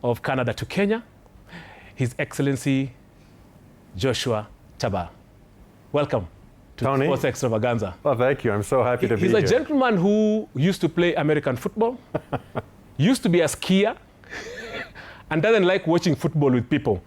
of Canada to Kenya, His Excellency Joshua Tabah. Welcome to Tony. Sports Extravaganza. Well, thank you. I'm so happy to be here. He's a gentleman who used to play American football, used to be a skier, and doesn't like watching football with people.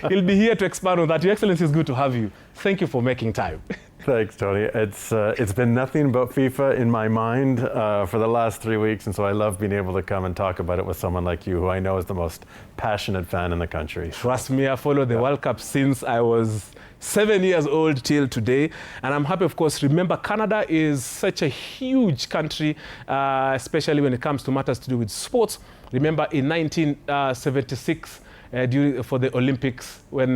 He'll be here to expand on that. Your Excellency, it's good to have you. Thank you for making time. Thanks, Tony. It's been nothing but FIFA in my mind for the last 3 weeks, and so I love being able to come and talk about it with someone like you, who I know is the most passionate fan in the country. Trust me, I followed the World Cup since I was 7 years old till today, and I'm happy, of course. Remember, Canada is such a huge country, especially when it comes to matters to do with sports. Remember, in 1976, for the Olympics, when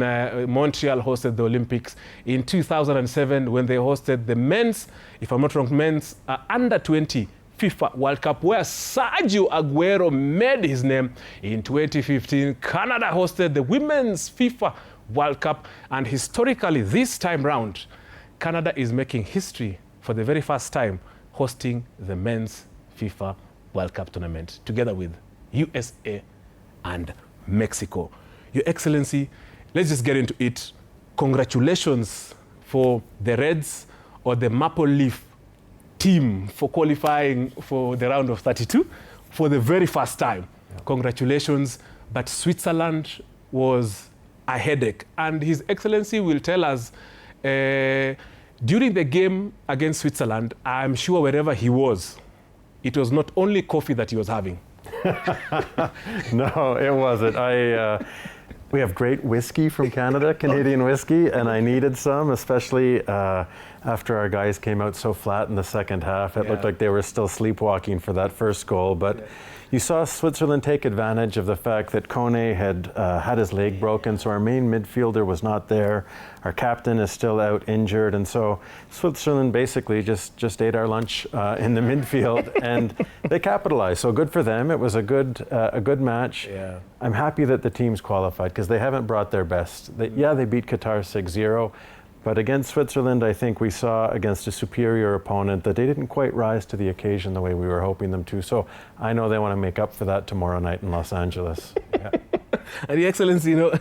Montreal hosted the Olympics. In 2007, when they hosted the men's, if I'm not wrong, men's under-20 FIFA World Cup, where Sergio Aguero made his name. In 2015, Canada hosted the women's FIFA World Cup. And historically, this time round, Canada is making history for the very first time, hosting the men's FIFA World Cup tournament, together with USA and Mexico. Your Excellency, let's just get into it. Congratulations for the Reds, or the Maple Leaf team, for qualifying for the round of 32 for the very first time. Yeah. Congratulations. But Switzerland was a headache. And His Excellency will tell us, during the game against Switzerland, I'm sure wherever he was, it was not only coffee that he was having. No, it wasn't. We have great whiskey from Canada, Canadian whiskey, and I needed some, especially after our guys came out so flat in the second half. It looked like they were still sleepwalking for that first goal. But you saw Switzerland take advantage of the fact that Kone had had his leg broken, so our main midfielder was not there. Our captain is still out injured, and so Switzerland basically just ate our lunch in the midfield, and they capitalized. So good for them. It was a good match. Yeah. I'm happy that the teams qualified, because they haven't brought their best. They beat Qatar 6-0. But against Switzerland, I think we saw against a superior opponent that they didn't quite rise to the occasion the way we were hoping them to. So I know they want to make up for that tomorrow night in Los Angeles. Yeah. And Your Excellency, you know,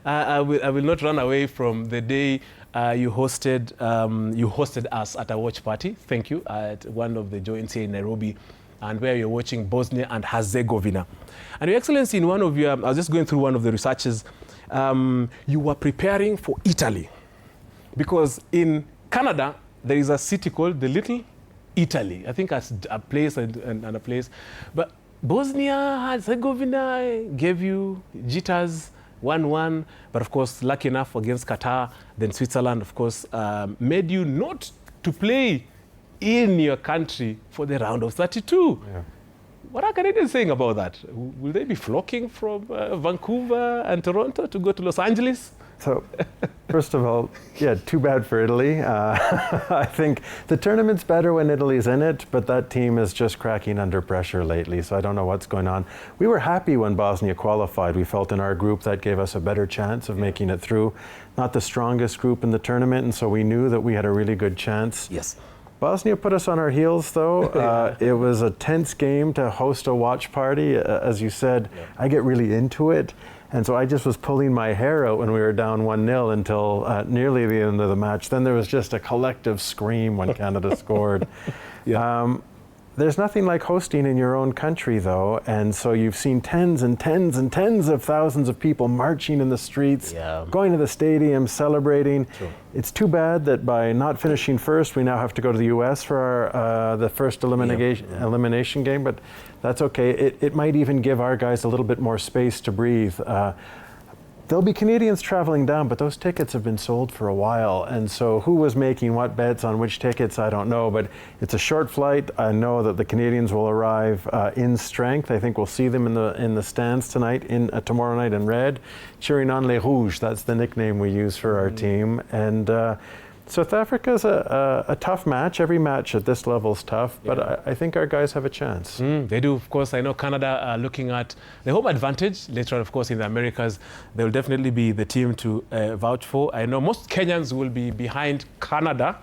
I will not run away from the day you hosted us at a watch party. Thank you, at one of the joints here in Nairobi, and where you're watching Bosnia and Herzegovina. And Your Excellency, in one of your, I was just going through one of the researches, you were preparing for Italy. Because in Canada, there is a city called the Little Italy. I think that's a place and a place. But Bosnia-Herzegovina gave you jitters, 1-1. But of course, lucky enough against Qatar, then Switzerland, of course, made you not to play in your country for the round of 32. Yeah. What are Canadians saying about that? Will they be flocking from Vancouver and Toronto to go to Los Angeles? So, first of all, too bad for Italy. I think the tournament's better when Italy's in it, but that team is just cracking under pressure lately, so I don't know what's going on. We were happy when Bosnia qualified. We felt in our group that gave us a better chance of making it through. Not the strongest group in the tournament, and so we knew that we had a really good chance. Yes. Bosnia put us on our heels, though. It was a tense game to host a watch party. As you said, I get really into it. And so I just was pulling my hair out when we were down 1-0 until nearly the end of the match. Then there was just a collective scream when Canada scored. There's nothing like hosting in your own country, though. And so you've seen tens and tens and tens of thousands of people marching in the streets, going to the stadium, celebrating. True. It's too bad that by not finishing first, we now have to go to the U.S. for our, the first elimination game. But that's okay. It might even give our guys a little bit more space to breathe. There'll be Canadians traveling down, but those tickets have been sold for a while. And so who was making what bets on which tickets, I don't know. But it's a short flight. I know that the Canadians will arrive in strength. I think we'll see them in the stands tonight, tomorrow night in red, cheering on Les Rouges. That's the nickname we use for our team. And South Africa's a tough match. Every match at this level is tough, but I think our guys have a chance. They do, of course. I know Canada are looking at the home advantage. Later on, of course, in the Americas, they will definitely be the team to vouch for. I know most Kenyans will be behind Canada,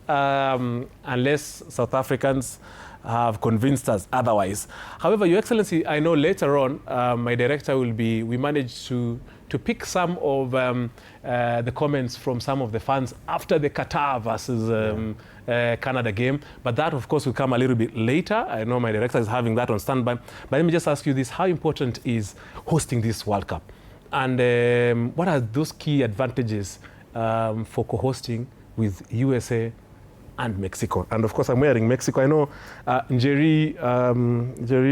unless South Africans have convinced us otherwise. However, Your Excellency, I know later on my director we managed to pick some of the comments from some of the fans after the Qatar versus Canada game. But that, of course, will come a little bit later. I know my director is having that on standby. But let me just ask you this. How important is hosting this World Cup? And what are those key advantages for co-hosting with USA and Mexico? And of course, I'm wearing Mexico. I know Jerry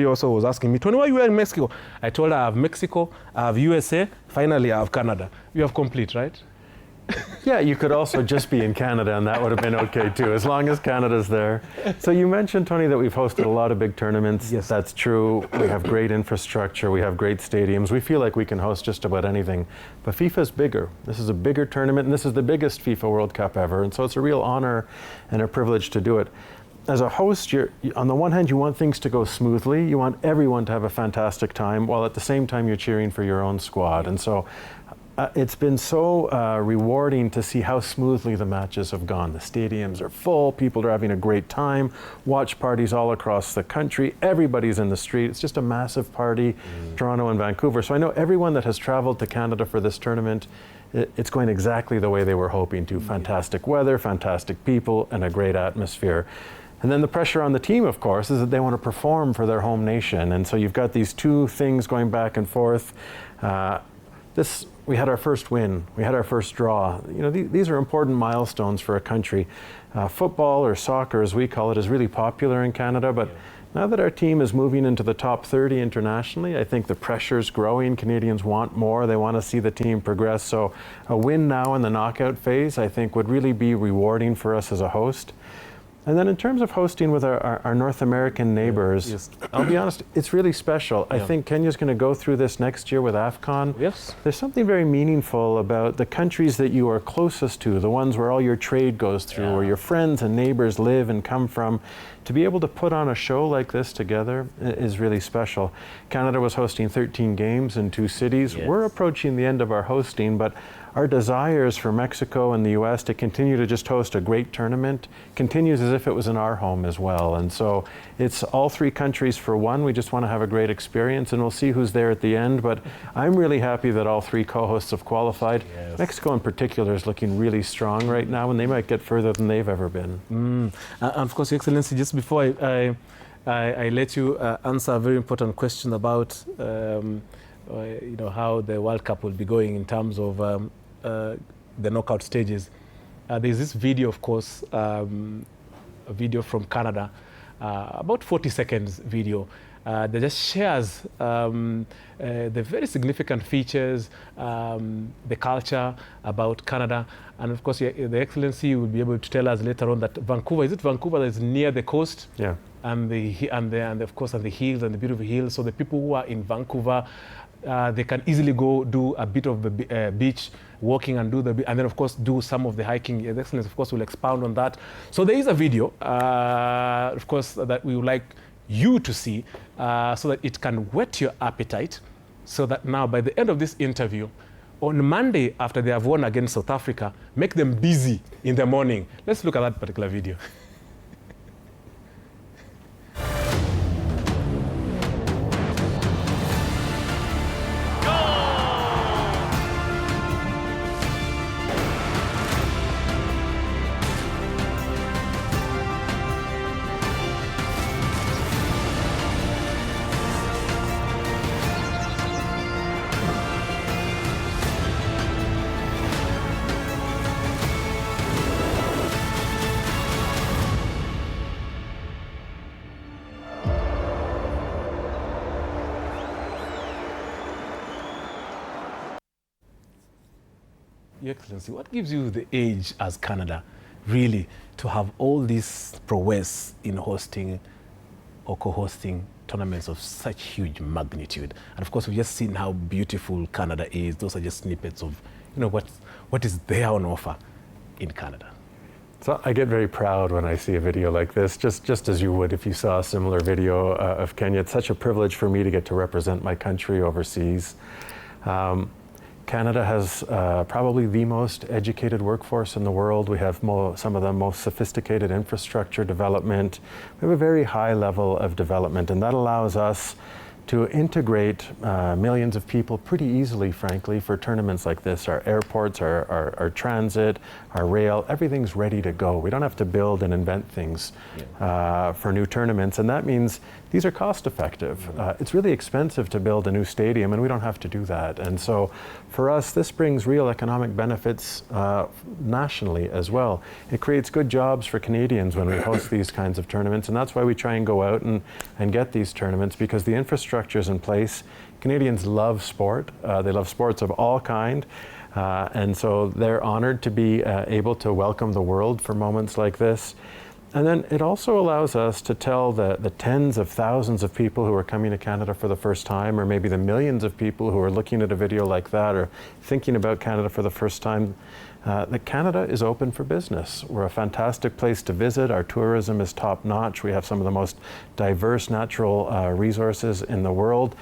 also was asking me, Tony, why are you wearing Mexico? I told her I have Mexico, I have USA, finally I have Canada. You have complete, right? Yeah, you could also just be in Canada, and that would have been okay too, as long as Canada's there. So you mentioned, Tony, that we've hosted a lot of big tournaments. Yes. That's true. We have great infrastructure. We have great stadiums. We feel like we can host just about anything. But FIFA's bigger. This is a bigger tournament, and this is the biggest FIFA World Cup ever. And so it's a real honor and a privilege to do it. As a host, on the one hand, you want things to go smoothly. You want everyone to have a fantastic time, while at the same time you're cheering for your own squad. And so it's been so rewarding to see how smoothly the matches have gone. The stadiums are full, people are having a great time, watch parties all across the country, everybody's in the street. It's just a massive party, Toronto and Vancouver. So I know everyone that has traveled to Canada for this tournament, it's going exactly the way they were hoping to. Fantastic weather, fantastic people, and a great atmosphere. And then the pressure on the team, of course, is that they want to perform for their home nation. And so you've got these two things going back and forth. We had our first win, we had our first draw. You know, these are important milestones for a country. Football, or soccer as we call it, is really popular in Canada, but now that our team is moving into the top 30 internationally, I think the pressure's growing. Canadians want more, they want to see the team progress. So a win now in the knockout phase, I think, would really be rewarding for us as a host. And then in terms of hosting with our North American neighbors, Yes. I'll be honest, it's really special. I think Kenya's going to go through this next year with AFCON. Yes. There's something very meaningful about the countries that you are closest to, the ones where all your trade goes through, where your friends and neighbors live and come from. To be able to put on a show like this together is really special. Canada was hosting 13 games in 2 cities. Yes. We're approaching the end of our hosting, but our desires for Mexico and the US to continue to just host a great tournament continues as if it was in our home as well. And so it's all 3 countries for one. We just want to have a great experience, and we'll see who's there at the end. But I'm really happy that all 3 co-hosts have qualified. Yes. Mexico in particular is looking really strong right now, and they might get further than they've ever been. And of course, Your Excellency, just before I let you answer a very important question about how the World Cup will be going in terms of the knockout stages. There's this video, of course, a video from Canada, about 40 seconds video, that just shares the very significant features, the culture about Canada. And of course, the Excellency will be able to tell us later on that Vancouver, is it Vancouver that is near the coast? Yeah. And of course, the hills and the beautiful hills. So the people who are in Vancouver, they can easily go do a bit of the beach walking and and then of course do some of the hiking. The Excellency, of course, will expound on that. So there is a video, of course, that we would like you to see, so that it can whet your appetite, so that now by the end of this interview, on Monday after they have won against South Africa, make them busy in the morning. Let's look at that particular video. Your Excellency, what gives you the edge as Canada, really, to have all this prowess in hosting or co-hosting tournaments of such huge magnitude? And of course, we've just seen how beautiful Canada is. Those are just snippets of, what is there on offer in Canada. So I get very proud when I see a video like this, just as you would if you saw a similar video of Kenya. It's such a privilege for me to get to represent my country overseas. Canada has probably the most educated workforce in the world. We have some of the most sophisticated infrastructure development. We have a very high level of development, and that allows us to integrate millions of people pretty easily, frankly, for tournaments like this. Our airports, our transit, our rail, everything's ready to go. We don't have to build and invent things for new tournaments, and that means these are cost effective. It's really expensive to build a new stadium, and we don't have to do that. And so for us, this brings real economic benefits nationally as well. It creates good jobs for Canadians when we host these kinds of tournaments, and that's why we try and go out and get these tournaments, because the infrastructure is in place. Canadians love sport. They love sports of all kind. And so they're honored to be able to welcome the world for moments like this. And then it also allows us to tell the tens of thousands of people who are coming to Canada for the first time, or maybe the millions of people who are looking at a video like that or thinking about Canada for the first time, that Canada is open for business. We're a fantastic place to visit. Our tourism is top notch. We have some of the most diverse natural resources in the world.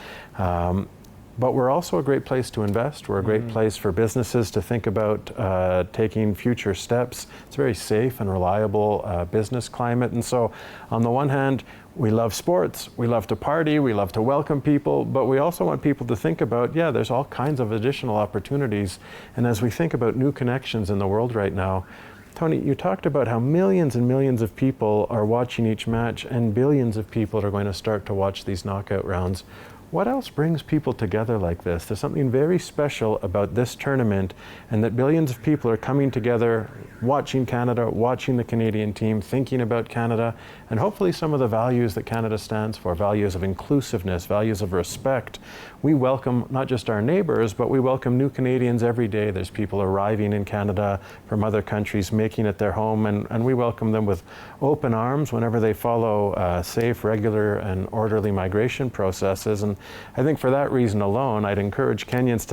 But we're also a great place to invest. We're a great place for businesses to think about taking future steps. It's a very safe and reliable business climate. And so on the one hand, we love sports, we love to party, we love to welcome people, but we also want people to think about, there's all kinds of additional opportunities. And as we think about new connections in the world right now, Tony, you talked about how millions and millions of people are watching each match, and billions of people are going to start to watch these knockout rounds. What else brings people together like this? There's something very special about this tournament, and that billions of people are coming together, watching Canada, watching the Canadian team, thinking about Canada, and hopefully some of the values that Canada stands for, values of inclusiveness, values of respect. We welcome not just our neighbors, but we welcome new Canadians every day. There's people arriving in Canada from other countries, making it their home, and we welcome them with open arms whenever they follow safe, regular, and orderly migration processes. And I think for that reason alone, I'd encourage Kenyans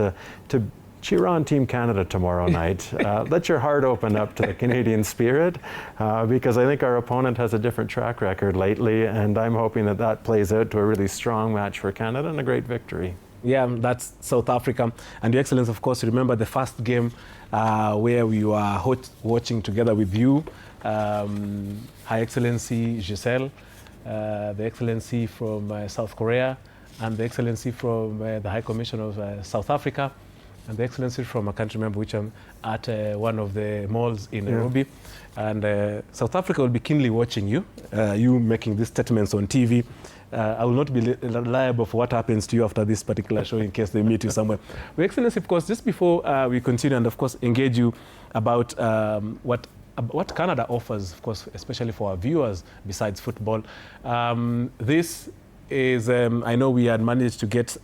to cheer on Team Canada tomorrow night. Let your heart open up to the Canadian spirit, because I think our opponent has a different track record lately, and I'm hoping that that plays out to a really strong match for Canada and a great victory. Yeah, that's South Africa. And Your Excellency, of course, remember the first game where we were watching together with you, Her Excellency Giselle, the Excellency from South Korea, and the Excellency from the High Commission of South Africa, and the Excellency from a country member which I'm at one of the malls in Nairobi. And South Africa will be keenly watching you, you making these statements on TV. I will not be liable for what happens to you after this particular show in case they meet you somewhere. Your Excellency, of course, just before we continue and, of course, engage you about what Canada offers, of course, especially for our viewers besides football. This is, I know we had managed to get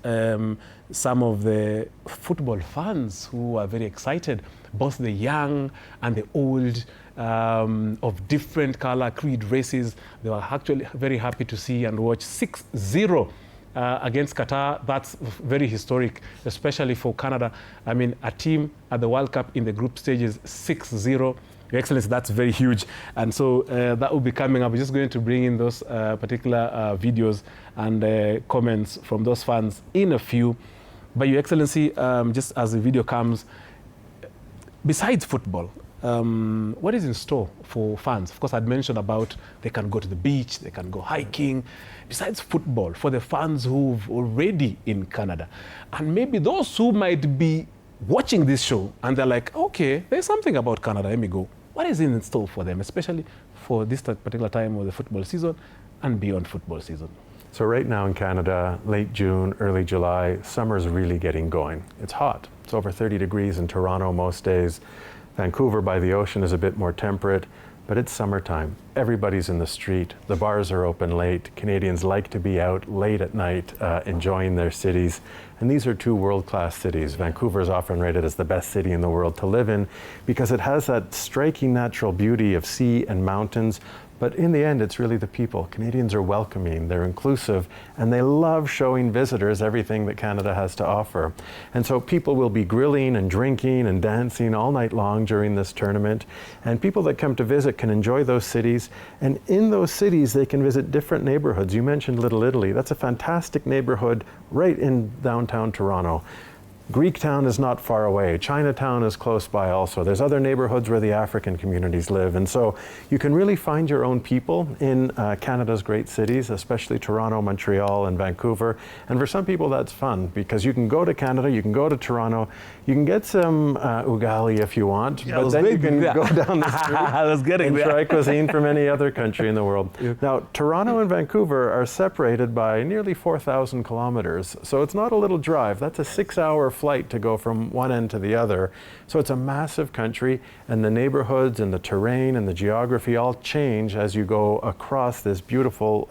some of the football fans who are very excited, both the young and the old, of different color, creed, races. They were actually very happy to see and watch 6-0 against Qatar. That's very historic, especially for Canada. I mean, a team at the World Cup in the group stages, 6-0. Your Excellency, that's very huge. And so that will be coming up. We're just going to bring in those particular videos and comments from those fans in a few. But Your Excellency, just as the video comes, besides football, what is in store for fans? Of course, I'd mentioned about they can go to the beach, they can go hiking. Besides football, for the fans who've already in Canada, and maybe those who might be watching this show and they're like, okay, there's something about Canada, let me go. What is in store for them, especially for this particular time of the football season and beyond football season? So right now in Canada, late June, early July, summer's really getting going. It's hot. It's over 30 degrees in Toronto most days. Vancouver by the ocean is a bit more temperate, but it's summertime. Everybody's in the street. The bars are open late. Canadians like to be out late at night enjoying their cities. And these are two world-class cities. Vancouver is often rated as the best city in the world to live in because it has that striking natural beauty of sea and mountains. But in the end, it's really the people. Canadians are welcoming, they're inclusive, and they love showing visitors everything that Canada has to offer. And so people will be grilling and drinking and dancing all night long during this tournament. And people that come to visit can enjoy those cities. And in those cities, they can visit different neighborhoods. You mentioned Little Italy. That's a fantastic neighborhood right in downtown Toronto. Greek town is not far away. Chinatown is close by also. There's other neighborhoods where the African communities live. And so you can really find your own people in Canada's great cities, especially Toronto, Montreal, and Vancouver. And for some people, that's fun because you can go to Canada, you can go to Toronto, you can get some ugali if you want, but then you can go down the street and try cuisine from any other country in the world. Now, Toronto and Vancouver are separated by nearly 4,000 kilometers. So it's not a little drive. That's a 6-hour flight to go from one end to the other. So it's a massive country, and the neighborhoods and the terrain and the geography all change as you go across this beautiful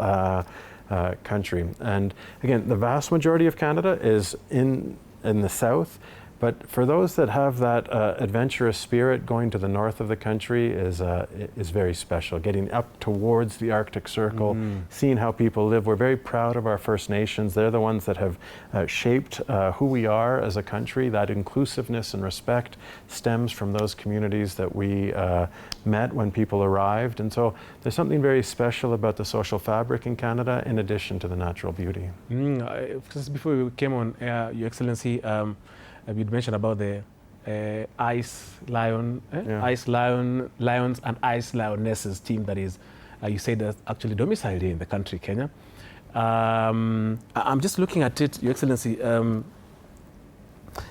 country. And again, the vast majority of Canada is in the south. But for those that have that adventurous spirit, going to the north of the country is very special. Getting up towards the Arctic Circle, seeing how people live. We're very proud of our First Nations. They're the ones that have shaped who we are as a country. That inclusiveness and respect stems from those communities that we met when people arrived. And so there's something very special about the social fabric in Canada in addition to the natural beauty. Just before we came on air, Your Excellency, you'd mentioned about the ice lions and ice lionesses team that is, you say, that's actually domiciled here in the country, Kenya. I'm just looking at it, Your Excellency,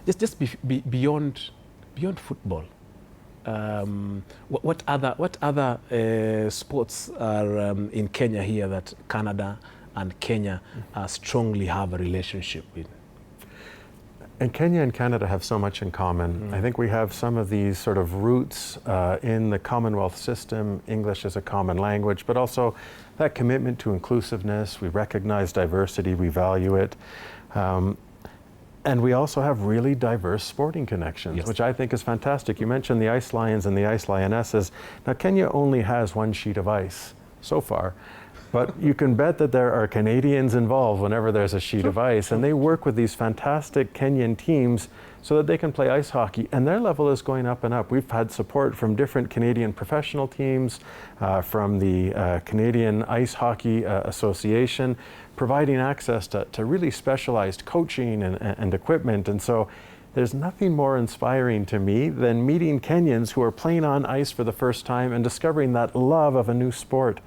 just beyond football. What other sports are in Kenya here that Canada and Kenya strongly have a relationship with? And Kenya and Canada have so much in common. I think we have some of these sort of roots in the Commonwealth system. English is a common language, but also that commitment to inclusiveness. We recognize diversity, we value it. And we also have really diverse sporting connections, which I think is fantastic. You mentioned the Ice Lions and the Ice Lionesses. Now, Kenya only has one sheet of ice so far. But you can bet that there are Canadians involved whenever there's a sheet of ice, and they work with these fantastic Kenyan teams so that they can play ice hockey, and their level is going up and up. We've had support from different Canadian professional teams, from the Canadian Ice Hockey Association, providing access to really specialized coaching and equipment. And so there's nothing more inspiring to me than meeting Kenyans who are playing on ice for the first time and discovering that love of a new sport.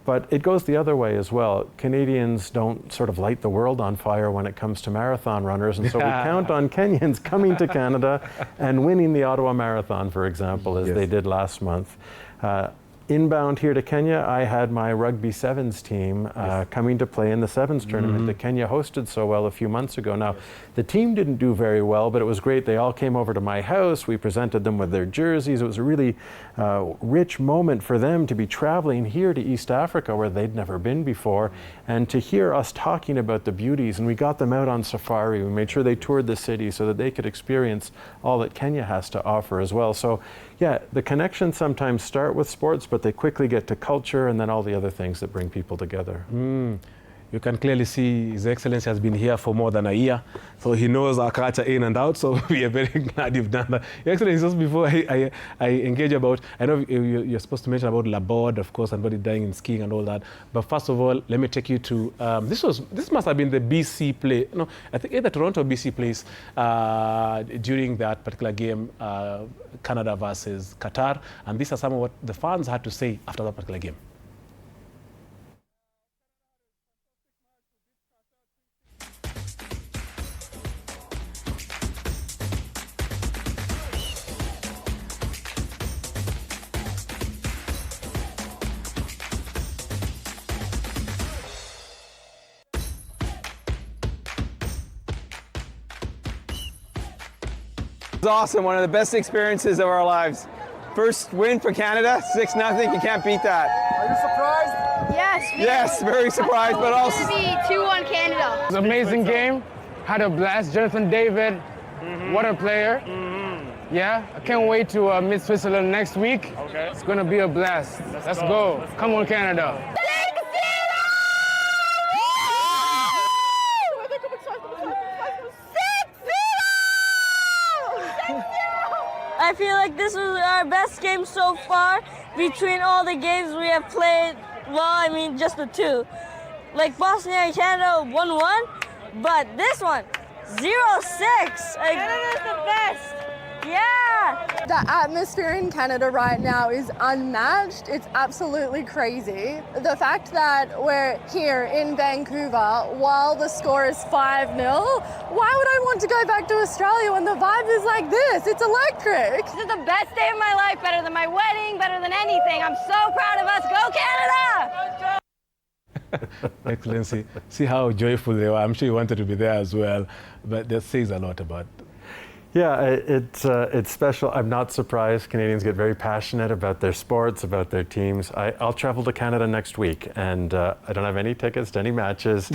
But it goes the other way as well. Canadians don't sort of light the world on fire when it comes to marathon runners, and so we count on Kenyans coming to Canada and winning the Ottawa Marathon, for example, as they did last month. Inbound here to Kenya, I had my rugby sevens team coming to play in the sevens tournament that Kenya hosted so well a few months ago. Now, the team didn't do very well, but it was great. They all came over to my house. We presented them with their jerseys. It was a really rich moment for them to be traveling here to East Africa where they'd never been before, and to hear us talking about the beauties. And we got them out on safari. We made sure they toured the city so that they could experience all that Kenya has to offer as well. So, yeah, the connections sometimes start with sports, but they quickly get to culture and then all the other things that bring people together. You can clearly see His Excellency has been here for more than a year, so he knows our culture in and out, so we are very glad you've done that. Your Excellency, just before I engage about, I know you're supposed to mention about Laborde, of course, and body dying in skiing and all that, but first of all, let me take you to, this must have been the BC play, no, I think either Toronto or BC place during that particular game, Canada versus Qatar, and these are some of what the fans had to say after that particular game. It's awesome, one of the best experiences of our lives. First win for Canada, 6-0, you can't beat that. Are you surprised? Yes. Yes, very surprised, but also... It's going to be 2-1 Canada. It was an amazing game, had a blast. Jonathan David, what a player. Yeah, I can't wait to meet Switzerland next week. Okay. It's going to be a blast. Let's go. Come on, Canada. I feel like this was our best game so far between all the games we have played. Well, I mean, just the two. Like Bosnia and Canada 1-1, but this one, 0-6. Canada's the best. Yeah. The atmosphere in Canada right now is unmatched. It's absolutely crazy. The fact that we're here in Vancouver while the score is 5-0, why would I want to go back to Australia when the vibe is like this? It's electric. This is the best day of my life, better than my wedding, better than anything. I'm so proud of us. Go Canada! Excellency, see how joyful they were. I'm sure you wanted to be there as well, but that says a lot about. Yeah, it's special. I'm not surprised. Canadians get very passionate about their sports, about their teams. I'll travel to Canada next week, and I don't have any tickets to any matches,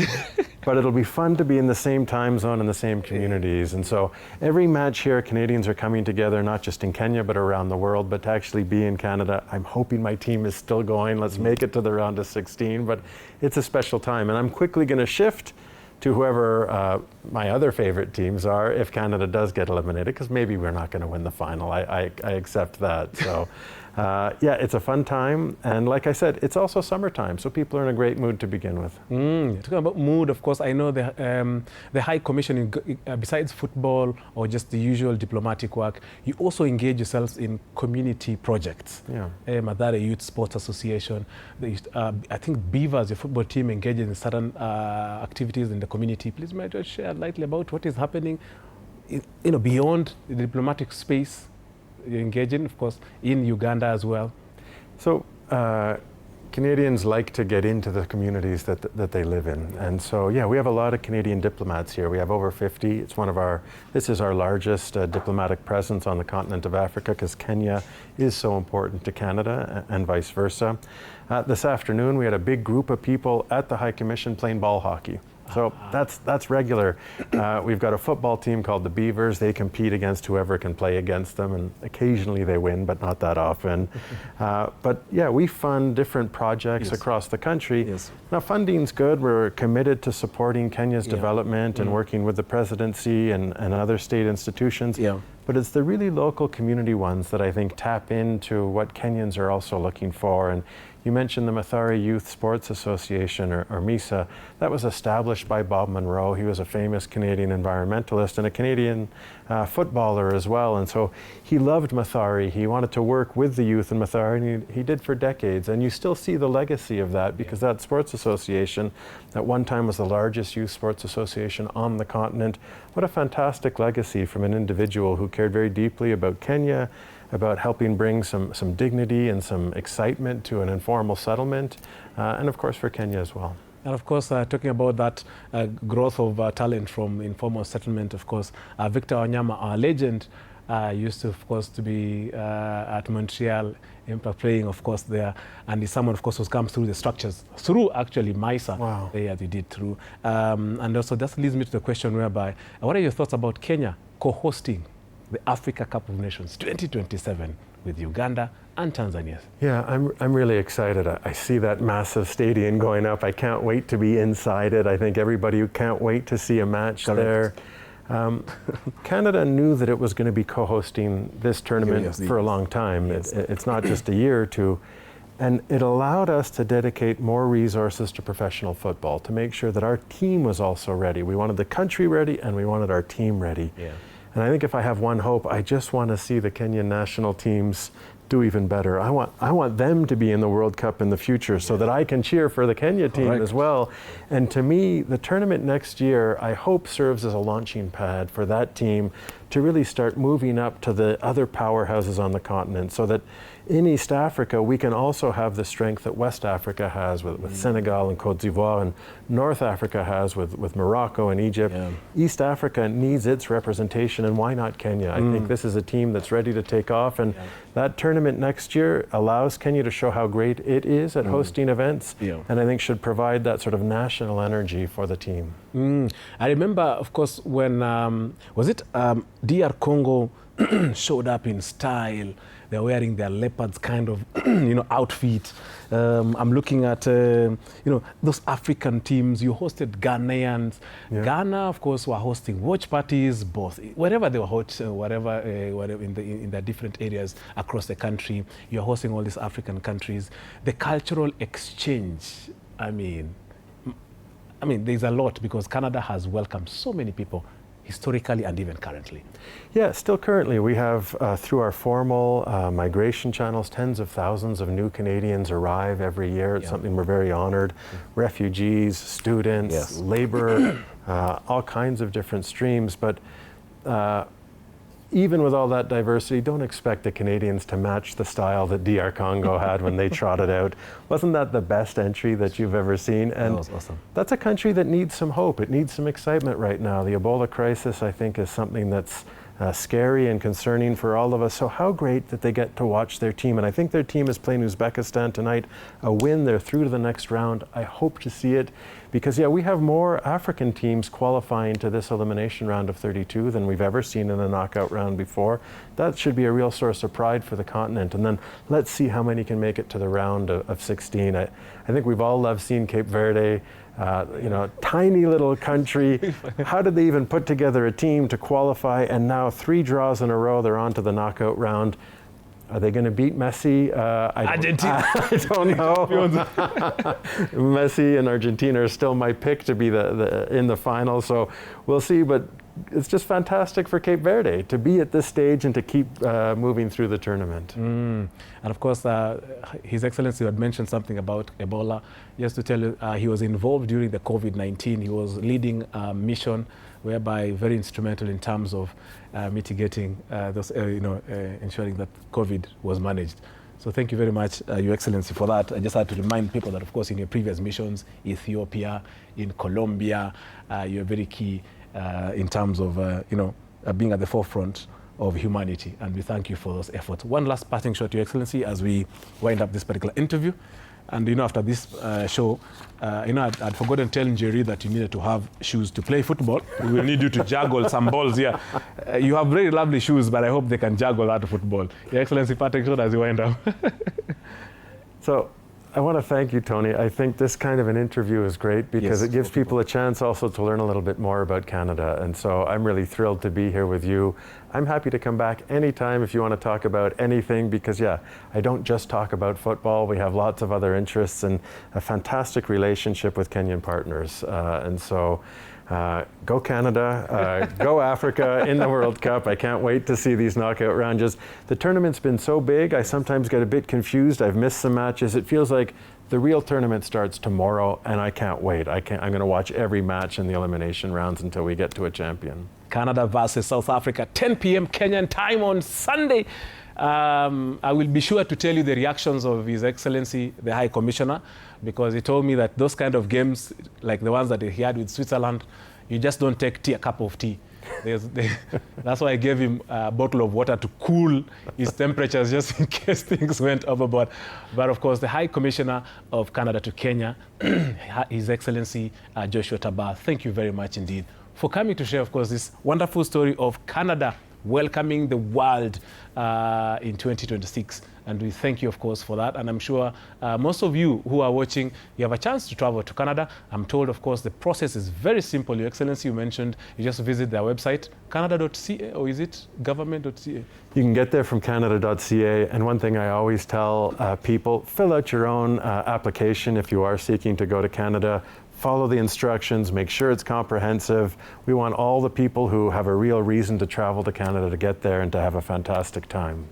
but it'll be fun to be in the same time zone and the same communities. And so every match here, Canadians are coming together, not just in Kenya, but around the world, but to actually be in Canada. I'm hoping my team is still going. Let's make it to the round of 16, but it's a special time. And I'm quickly going to shift to whoever my other favorite teams are if Canada does get eliminated, because maybe we're not going to win the final. I accept that. So yeah, it's a fun time. And like I said, it's also summertime, so people are in a great mood to begin with. Talking about mood, of course, I know the High Commission, besides football or just the usual diplomatic work, you also engage yourselves in community projects. Yeah. Madare Youth Sports Association. I think Beavers, your football team, engages in certain activities in the community. Please, might you share lightly about what is happening, beyond the diplomatic space you're engaging, of course, in Uganda as well? So Canadians like to get into the communities that they live in. And so, yeah, we have a lot of Canadian diplomats here. We have over 50. This is our largest diplomatic presence on the continent of Africa, because Kenya is so important to Canada and vice versa. This afternoon, we had a big group of people at the High Commission playing ball hockey. So that's regular. We've got a football team called the Beavers. They compete against whoever can play against them, and occasionally they win, but not that often. But yeah, we fund different projects across the country. Yes. Now, funding's good. We're committed to supporting Kenya's development and working with the presidency and other state institutions. Yeah. But it's the really local community ones that I think tap into what Kenyans are also looking for. And you mentioned the Mathare Youth Sports Association, or MISA. That was established by Bob Monroe. He was a famous Canadian environmentalist and a Canadian footballer as well. And so he loved Mathare. He wanted to work with the youth in Mathare, and he did for decades. And you still see the legacy of that, because that sports association at one time was the largest youth sports association on the continent. What a fantastic legacy from an individual who cared very deeply about Kenya, about helping bring some dignity and some excitement to an informal settlement, and of course for Kenya as well. And of course, talking about that growth of talent from informal settlement, of course, Victor Wanyama, our legend, used to, of course, to be at Montreal, Impact playing, of course, there, and is someone, of course, who's come through the structures, through actually MISA. Wow. Yeah, they did through. And also, that leads me to the question whereby, what are your thoughts about Kenya co-hosting the Africa Cup of Nations 2027 with Uganda and Tanzania? Yeah, I'm really excited. I see that massive stadium going up. I can't wait to be inside it. I think everybody can't wait to see a match there. Canada knew that it was going to be co-hosting this tournament for a long time. Yes. It's not just a year or two. And it allowed us to dedicate more resources to professional football, to make sure that our team was also ready. We wanted the country ready, and we wanted our team ready. Yeah. And I think if I have one hope, I just want to see the Kenyan national teams do even better. I want them to be in the World Cup in the future, so that I can cheer for the Kenya team as well. And to me, the tournament next year, I hope, serves as a launching pad for that team to really start moving up to the other powerhouses on the continent, so that in East Africa, we can also have the strength that West Africa has with Senegal and Cote d'Ivoire, and North Africa has with Morocco and Egypt. Yeah. East Africa needs its representation, and why not Kenya? I think this is a team that's ready to take off, and that tournament next year allows Kenya to show how great it is at hosting events, and I think should provide that sort of national energy for the team. I remember, of course, when, was it DR Congo showed up in style. They're wearing their leopards kind of, outfit. I'm looking at, those African teams. You hosted Ghanaians. Yeah. Ghana, of course, were hosting watch parties, both wherever they were hot, whatever in the different areas across the country. You're hosting all these African countries. The cultural exchange. I mean, there's a lot, because Canada has welcomed so many people historically and even currently? Yeah, still currently. We have, through our formal migration channels, tens of thousands of new Canadians arrive every year. It's something we're very honored. Refugees, students, labor, all kinds of different streams. But even with all that diversity, don't expect the Canadians to match the style that DR Congo had when they trotted out. Wasn't that the best entry that you've ever seen? And that was awesome. That's a country that needs some hope. It needs some excitement right now. The Ebola crisis, I think, is something that's scary and concerning for all of us. So how great that they get to watch their team. And I think their team is playing Uzbekistan tonight. A win, they're through to the next round. I hope to see it because, yeah, we have more African teams qualifying to this elimination round of 32 than we've ever seen in a knockout round before. That should be a real source of pride for the continent. And then let's see how many can make it to the round of 16. I think we've all loved seeing Cape Verde. Tiny little country. How did they even put together a team to qualify? And now 3 draws in a row, they're on to the knockout round. Are they going to beat Messi? Argentina. I don't know. Messi and Argentina are still my pick to be in the final, so we'll see. But it's just fantastic for Cape Verde to be at this stage and to keep moving through the tournament. And of course, His Excellency had mentioned something about Ebola. Just to tell you, he was involved during the COVID-19. He was leading a mission whereby very instrumental in terms of mitigating ensuring that COVID was managed. So thank you very much, Your Excellency, for that. I just had to remind people that, of course, in your previous missions, Ethiopia, in Colombia, you're very key in terms of, being at the forefront of humanity. And we thank you for those efforts. One last parting shot, Your Excellency, as we wind up this particular interview. And, after this show, I'd forgotten telling Jerry that you needed to have shoes to play football. We will need you to juggle some balls here. You have very lovely shoes, but I hope they can juggle that football. Your Excellency, parting shot as you wind up. So I want to thank you, Tony. I think this kind of an interview is great because it gives people a chance also to learn a little bit more about Canada. And so I'm really thrilled to be here with you. I'm happy to come back anytime if you want to talk about anything because, yeah, I don't just talk about football. We have lots of other interests and a fantastic relationship with Kenyan partners. Go Canada, go Africa in the World Cup. I can't wait to see these knockout rounds. The tournament's been so big, I sometimes get a bit confused. I've missed some matches. It feels like the real tournament starts tomorrow, and I can't wait. I'm going to watch every match in the elimination rounds until we get to a champion. Canada versus South Africa, 10 p.m. Kenyan time on Sunday. I will be sure to tell you the reactions of His Excellency, the High Commissioner, because he told me that those kind of games, like the ones that he had with Switzerland, you just don't take a cup of tea. That's why I gave him a bottle of water to cool his temperatures just in case things went overboard. But of course, the High Commissioner of Canada to Kenya, His Excellency Joshua Tabah, thank you very much indeed for coming to share, of course, this wonderful story of Canada welcoming the world in 2026. And we thank you, of course, for that. And I'm sure most of you who are watching, you have a chance to travel to Canada. I'm told, of course, the process is very simple. Your Excellency, you mentioned you just visit their website, canada.ca, or is it government.ca? You can get there from canada.ca. And one thing I always tell people, fill out your own application if you are seeking to go to Canada. Follow the instructions, make sure it's comprehensive. We want all the people who have a real reason to travel to Canada to get there and to have a fantastic time.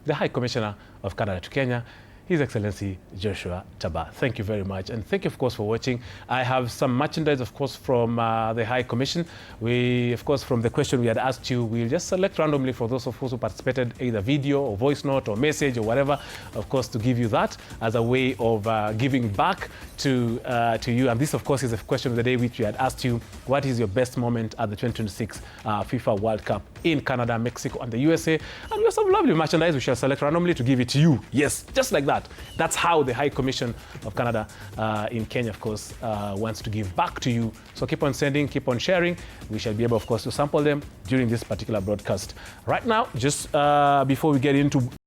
The High Commissioner of Canada to Kenya, His Excellency Joshua Tabah. Thank you very much. And thank you, of course, for watching. I have some merchandise, of course, from the High Commission. We, of course, from the question we had asked you, we'll just select randomly for those of us who participated, either video or voice note or message or whatever, of course, to give you that as a way of giving back to you. And this, of course, is a question of the day which we had asked you, what is your best moment at the 2026 FIFA World Cup in Canada, Mexico, and the USA? And we have some lovely merchandise we shall select randomly to give it to you. Yes, just like that. That's how the High Commission of Canada in Kenya, of course, wants to give back to you. So keep on sending, keep on sharing. We shall be able, of course, to sample them during this particular broadcast. Right now, just before we get into